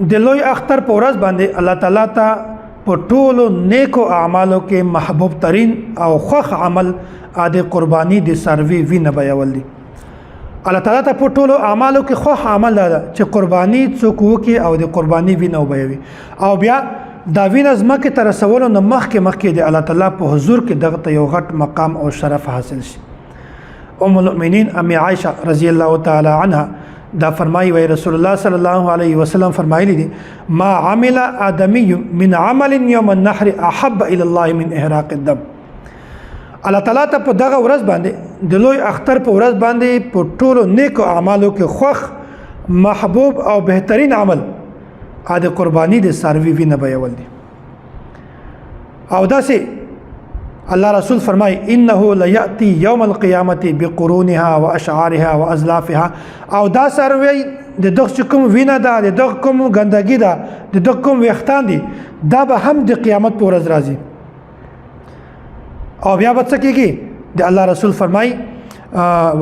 د لوی اختر په ورځ باندې الله تعالی ته په ټولو نیکو اعمالو کې محبوب ترين او خوښ عمل د قرباني د سروي وینه بیول دي. الله تعالی ته په ټولو اعمالو کې خوښ عمل ده چې قرباني څوک وکي او د قرباني وینه وبوي او بیا دا وینه زمکه تر رسولو نه مخکې د الله تعالی په حضور کې دغه یو غټ مقام او شرف حاصل شي. ام المؤمنین ام عائشه رضی الله تعالی عنها دا فرمایي وي رسول الله صلی الله علیه وسلم فرمایلی دي ما عمل ادمی من عمل یوم النحر احب الى الله من احراق الدم. الله تعالی ته په دغه ورځ باندې د لوی اختر په ورځ باندې په ټولو نیکو اعمالو کې خوښ محبوب او بهترین عمل د قربانی د ساروي وینه بیول دي. او داسې الله رسول فرمای انه لياتي يوم القيامه بقرونها واشعارها وازلافها او دا سروي د دغه کوم وینه ده د دغه کوم ګندګي ده د دغه کوم وختان دي دا به هم د قیامت پر ورځ راځي. او بیا به څه کېږي د الله رسول فرمای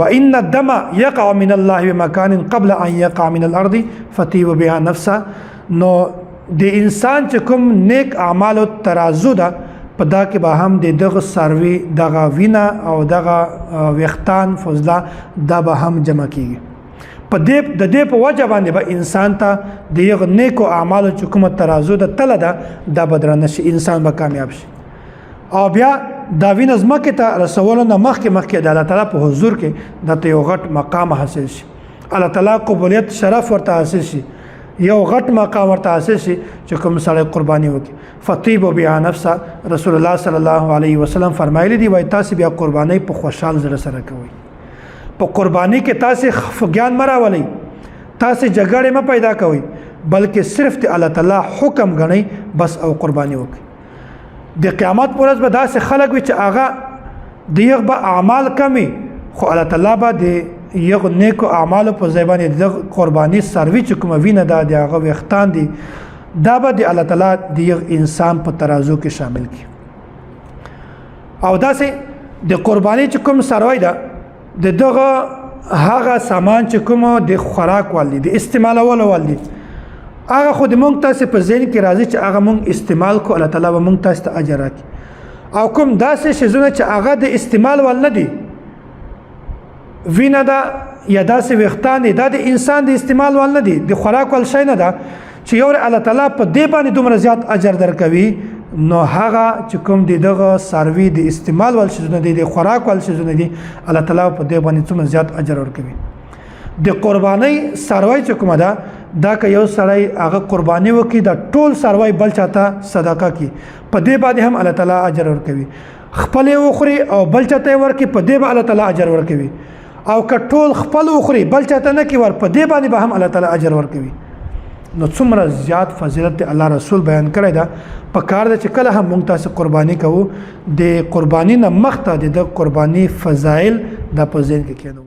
وان الدم يقع من الله بمكان قبل ان يقع من الارض فتيب بها نفسه. نو د انسان چې کوم نیک اعمال ترازو ده په دا کې به هم د دغه سروي دغه وینه او دغه وختان فضله دا به هم جمع کیږي. په دې په وجه باندې به انسان ته د یو نیکو اعمالو چې کومه ترازو ده تله ده دا بدرنه شي انسان به کامیاب شي. او بیا دا وینه زمکه ته رسولو نه مخکې د الله تعالی په حضور کې د یو غټ مقام حاصل شي. الله تعالی قبولیت شرف ورته حاصل شي یو غټ مقام ورته حاصل شي چې کوم سړی قرباني وکړي. فطيب بها نفسه رسول الله صلی الله علیه وسلم فرمایلی دی وای تاسو بیا قرباني په خوشحال زړه سره کوئ. په قرباني کې تاسو خفګان مراولئ تاسو جګړه م پیدا کوئ بلکې صرف د الله تعالی حکم غنئ بس او قرباني وکړئ. د قیامت پر ورځ به داسې خلک وي چې هغه د یو به اعمال کمی خو الله تعالی به د یو نیکو اعمالو په ځای باندې د قرباني سروي چې کوم وینه ده د هغه وختان دي دا به د الله تعالی د یو انسان په ترازو کې شامل کی. او داسې د قرباني چې کوم سروي ده د دغه هغه سامان چې کوم د خوراک والي د استعمالول والي هغه خو د مونږ تاسو په ذهن کې راځي چې هغه مونږ استعمال کو الله تعالی به مونږ تاسو ته اجر راکړي. او کوم داسې شیزونه چې هغه د استعمال ول نه دي وینه دا یا داسې وختان دا د انسان د استعمال ول نه دي د خوراک ول شي نه ده چې یو الله تعالی په دې باندې دومره زیات اجر درکوي. نو هغه چې کوم دغه سروي د استعمال ول شي نه دي د خوراک ول شي نه دي الله تعالی په دې باندې څومره زیات اجر ورکوي. د قرباني سروي چې کومه ده دا که یو سړی هغه قرباني وکي دا ټول سروي بل چاته صدقه کی په دې باندې هم الله تعالی اجر ورکوي. خپل وخوري او بل چاته ورکي په دې باندې الله تعالی اجر ورکوي. او که ټول خپل وخوري بل چاته نه کی ور په دې باندې به هم الله تعالی اجر ورکوي. نو څومره زیات فضیلت الله رسول بیان کړی دا په کار ده چې کله هم مونږ تاسو قرباني کوو د قرباني نه مخته د قرباني فضایل د په ذهن کې کېنو.